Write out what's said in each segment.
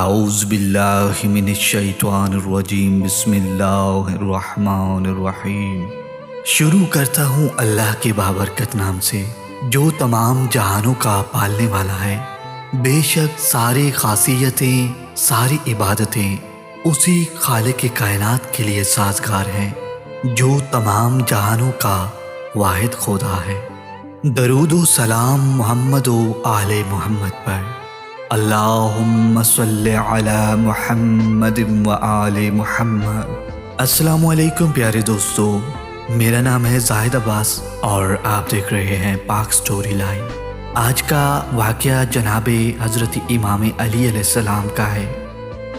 اعوذ باللہ من الشیطان الرجیم بسم اللہ الرحمن الرحیم۔ شروع کرتا ہوں اللہ کے بابرکت نام سے جو تمام جہانوں کا پالنے والا ہے۔ بے شک ساری خاصیتیں، ساری عبادتیں اسی خالق کائنات کے لیے سازگار ہیں جو تمام جہانوں کا واحد خدا ہے۔ درود و سلام محمد و آل محمد پر۔ اللہم صلی علی محمد و آل محمد۔ السلام علیکم پیارے دوستو، میرا نام ہے زاہد عباس اور آپ دیکھ رہے ہیں پاک سٹوری لائن۔ آج کا واقعہ جناب حضرت امام علی علیہ السلام کا ہے۔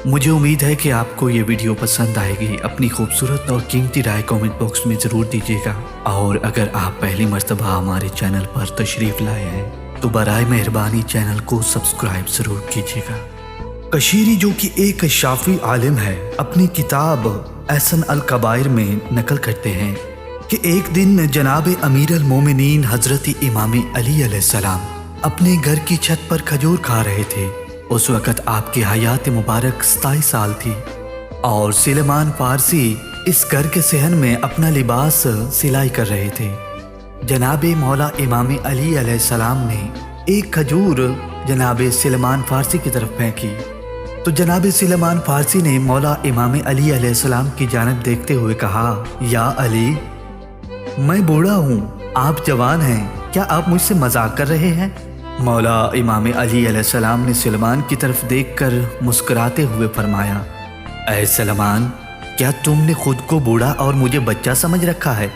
مجھے امید ہے کہ آپ کو یہ ویڈیو پسند آئے گی۔ اپنی خوبصورت اور قیمتی رائے کامنٹ باکس میں ضرور دیجیے گا، اور اگر آپ پہلی مرتبہ ہمارے چینل پر تشریف لائے ہیں تو برائے مہربانی چینل کو سبسکرائب ضرور کیجیے گا۔ کشیری جو کہ ایک شافعی عالم ہے، اپنی کتاب احسن الکبائر میں نقل کرتے ہیں کہ ایک دن جناب امیر المومنین حضرت امام علی علیہ السلام اپنے گھر کی چھت پر کھجور کھا رہے تھے۔ اس وقت آپ کی حیات مبارک 27 سال تھی، اور سلیمان فارسی اس گھر کے صحن میں اپنا لباس سلائی کر رہے تھے۔ جناب مولا امام علی علیہ السلام نے ایک کھجور جناب سلیمان فارسی کی طرف پھینکی تو جناب سلیمان فارسی نے مولا امام علی علیہ السلام کی جانب دیکھتے ہوئے کہا، یا علی، میں بوڑھا ہوں، آپ جوان ہیں، کیا آپ مجھ سے مذاق کر رہے ہیں؟ مولا امام علی علیہ السلام نے سلیمان کی طرف دیکھ کر مسکراتے ہوئے فرمایا، اے سلیمان، کیا تم نے خود کو بوڑھا اور مجھے بچہ سمجھ رکھا ہے؟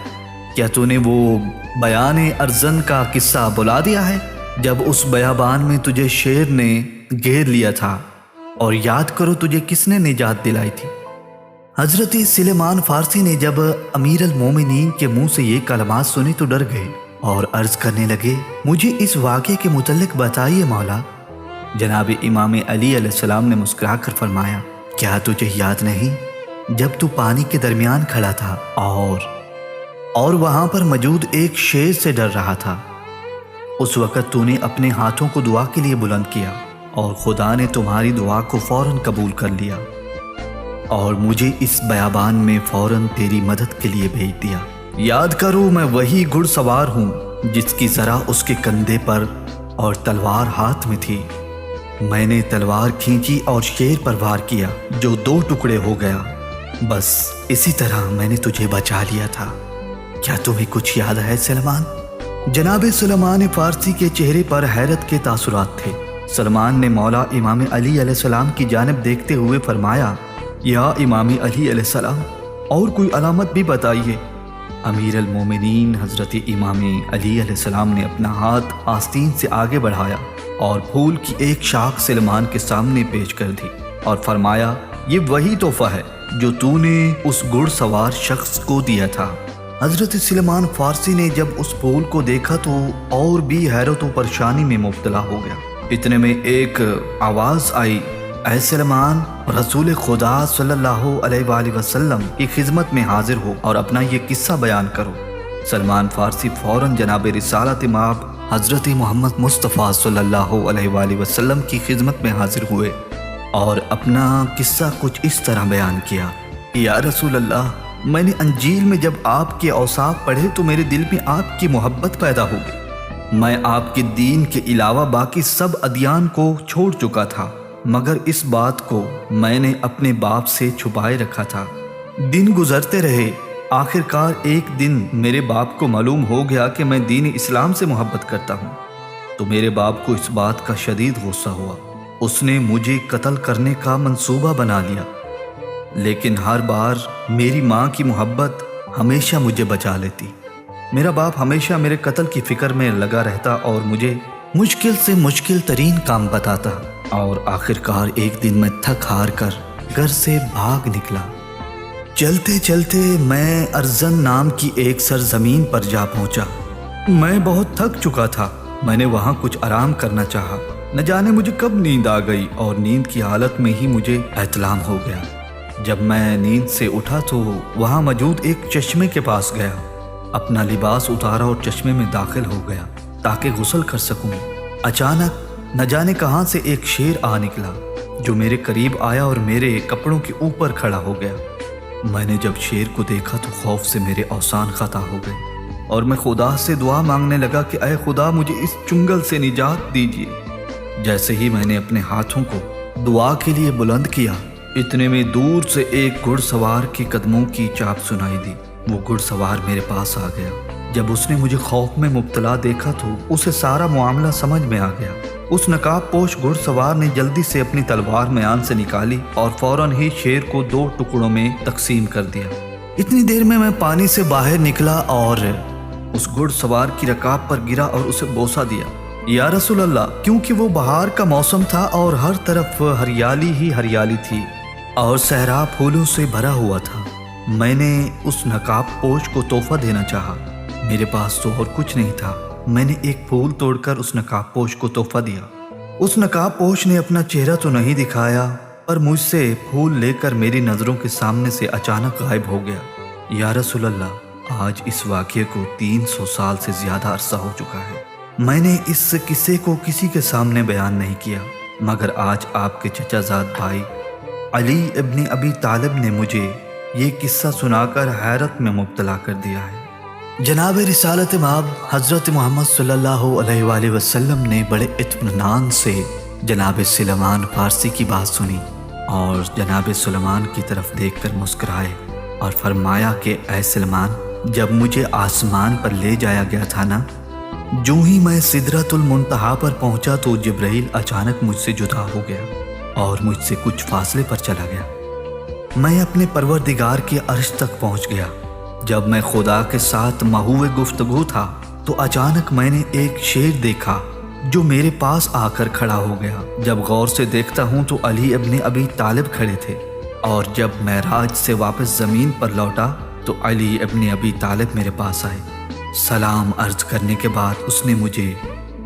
کیا تو نے وہ بیان ارزن کا قصہ بلا دیا ہے جب اس بیابان میں تجھے شیر نے گھیر لیا تھا؟ اور یاد کرو تجھے کس نے نجات دلائی تھی؟ حضرت سلیمان فارسی نے جب امیر المومنین کے منہ سے یہ کلمات سنی تو ڈر گئے اور عرض کرنے لگے، مجھے اس واقعے کے متعلق بتائیے مولا۔ جناب امام علی علیہ السلام نے مسکرا کر فرمایا، کیا تجھے یاد نہیں جب تو پانی کے درمیان کھڑا تھا اور وہاں پر موجود ایک شیر سے ڈر رہا تھا؟ اس وقت تو نے اپنے ہاتھوں کو دعا کے لیے بلند کیا اور خدا نے تمہاری دعا کو فوراً قبول کر لیا اور مجھے اس بیابان میں فوراً تیری مدد کے لیے بھیج دیا۔ یاد کرو، میں وہی گھڑ سوار ہوں جس کی ذرا اس کے کندھے پر اور تلوار ہاتھ میں تھی۔ میں نے تلوار کھینچی اور شیر پر وار کیا جو 2 ٹکڑے ہو گیا۔ بس اسی طرح میں نے تجھے بچا لیا تھا۔ کیا تمہیں کچھ یاد ہے سلیمان؟ جناب سلیمان فارسی کے چہرے پر حیرت کے تاثرات تھے۔ سلیمان نے مولا امام علی علیہ السلام کی جانب دیکھتے ہوئے فرمایا، یا امام علی علیہ السلام، اور کوئی علامت بھی بتائیے۔ امیر المومنین حضرت امام علی علیہ السلام نے اپنا ہاتھ آستین سے آگے بڑھایا اور پھول کی ایک شاخ سلیمان کے سامنے پیش کر دی اور فرمایا، یہ وہی تحفہ ہے جو تو نے اس گھڑ سوار شخص کو دیا تھا۔ حضرت سلیمان فارسی نے جب اس پھول کو دیکھا تو اور بھی حیرت و پریشانی میں مبتلا ہو گیا۔ اتنے میں ایک آواز آئی، اے سلیمان، رسول خدا صلی اللہ علیہ وآلہ وسلم کی خدمت میں حاضر ہو اور اپنا یہ قصہ بیان کرو۔ سلیمان فارسی فوراً جناب رسالت مآب حضرت محمد مصطفیٰ صلی اللہ علیہ وآلہ وسلم کی خدمت میں حاضر ہوئے اور اپنا قصہ کچھ اس طرح بیان کیا، یا رسول اللہ، میں نے انجیل میں جب آپ کے اوصاف پڑھے تو میرے دل میں آپ کی محبت پیدا ہو گئی۔ میں آپ کے دین کے علاوہ باقی سب ادیان کو چھوڑ چکا تھا، مگر اس بات کو میں نے اپنے باپ سے چھپائے رکھا تھا۔ دن گزرتے رہے، آخر کار ایک دن میرے باپ کو معلوم ہو گیا کہ میں دین اسلام سے محبت کرتا ہوں، تو میرے باپ کو اس بات کا شدید غصہ ہوا۔ اس نے مجھے قتل کرنے کا منصوبہ بنا لیا، لیکن ہر بار میری ماں کی محبت ہمیشہ مجھے بچا لیتی۔ میرا باپ ہمیشہ میرے قتل کی فکر میں لگا رہتا اور مجھے مشکل سے مشکل ترین کام بتاتا، اور آخر کار ایک دن میں تھک ہار کر گھر سے بھاگ نکلا۔ چلتے چلتے میں ارزن نام کی ایک سرزمین پر جا پہنچا۔ میں بہت تھک چکا تھا، میں نے وہاں کچھ آرام کرنا چاہا۔ نہ جانے مجھے کب نیند آ گئی اور نیند کی حالت میں ہی مجھے احتلام ہو گیا۔ جب میں نیند سے اٹھا تو وہاں موجود ایک چشمے کے پاس گیا، اپنا لباس اتارا اور چشمے میں داخل ہو گیا تاکہ غسل کر سکوں۔ اچانک نہ جانے کہاں سے ایک شیر آ نکلا جو میرے قریب آیا اور میرے کپڑوں کے اوپر کھڑا ہو گیا۔ میں نے جب شیر کو دیکھا تو خوف سے میرے اوسان خطا ہو گئے اور میں خدا سے دعا مانگنے لگا کہ اے خدا مجھے اس چنگل سے نجات دیجیے۔ جیسے ہی میں نے اپنے ہاتھوں کو دعا کے لیے بلند کیا، اتنے میں دور سے ایک گھڑ سوار کے قدموں کی چاپ سنائی دی۔ وہ گھڑ سوار میرے پاس آ گیا۔ جب اس نے مجھے خوف میں مبتلا دیکھا تو اسے سارا معاملہ سمجھ میں آ گیا۔ اس نقاب پوش گھڑ سوار نے جلدی سے اپنی تلوار میان سے نکالی اور فوراً ہی شیر کو 2 ٹکڑوں میں تقسیم کر دیا۔ اتنی دیر میں پانی سے باہر نکلا اور اس گھڑ سوار کی رکاب پر گرا اور اسے بوسہ دیا۔ یا رسول اللہ، کیونکہ وہ بہار کا موسم تھا اور ہر طرف ہریالی ہی ہریالی تھی اور صحرا پھولوں سے بھرا ہوا تھا، میں نے اس نقاب پوش کو تحفہ دینا چاہا۔ میرے پاس تو اور کچھ نہیں تھا۔ میں نے ایک پھول توڑ کر اس نقاب پوش کو تحفہ دیا۔ اس نقاب پوش نے اپنا چہرہ تو نہیں دکھایا، پر مجھ سے پھول لے کر میری نظروں کے سامنے سے اچانک غائب ہو گیا۔ یا رسول اللہ، آج اس واقعے کو 300 سال سے زیادہ عرصہ ہو چکا ہے۔ میں نے اس قصے کو کسی کے سامنے بیان نہیں کیا، مگر آج آپ کے چچا زاد بھائی علی ابن ابی طالب نے مجھے یہ قصہ سنا کر حیرت میں مبتلا کر دیا ہے۔ جناب رسالت مآب حضرت محمد صلی اللہ علیہ وآلہ وسلم نے بڑے اطمینان سے جناب سلیمان فارسی کی بات سنی اور جناب سلیمان کی طرف دیکھ کر مسکرائے اور فرمایا کہ اے سلیمان، جب مجھے آسمان پر لے جایا گیا تھا نا، جو ہی میں سدرۃ المنتہا پر پہنچا تو جبرائیل اچانک مجھ سے جدا ہو گیا اور مجھ سے کچھ فاصلے پر چلا گیا۔ میں اپنے پروردگار کے عرش تک پہنچ گیا۔ جب میں خدا کے ساتھ محو گفتگو تھا تو اچانک میں نے ایک شیر دیکھا جو میرے پاس آ کر کھڑا ہو گیا۔ جب غور سے دیکھتا ہوں تو علی ابن ابی طالب کھڑے تھے، اور جب معراج سے واپس زمین پر لوٹا تو علی ابن ابی طالب میرے پاس آئے۔ سلام عرض کرنے کے بعد اس نے مجھے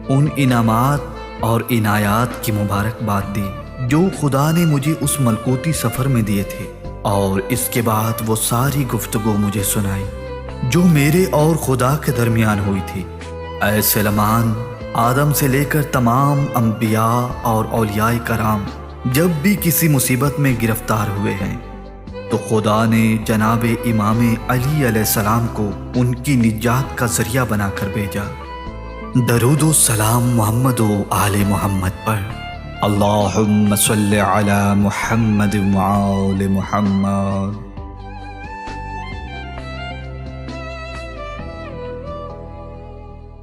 ان انعامات اور عنایات کی مبارکباد دی جو خدا نے مجھے اس ملکوتی سفر میں دیے تھے، اور اس کے بعد وہ ساری گفتگو مجھے سنائی جو میرے اور خدا کے درمیان ہوئی تھی۔ اے سلیمان، آدم سے لے کر تمام انبیاء اور اولیاء کرام جب بھی کسی مصیبت میں گرفتار ہوئے ہیں تو خدا نے جناب امام علی علیہ السلام کو ان کی نجات کا ذریعہ بنا کر بھیجا۔ درود و سلام محمد و آل محمد پر۔ اللہم صلی علی محمد و آل محمد۔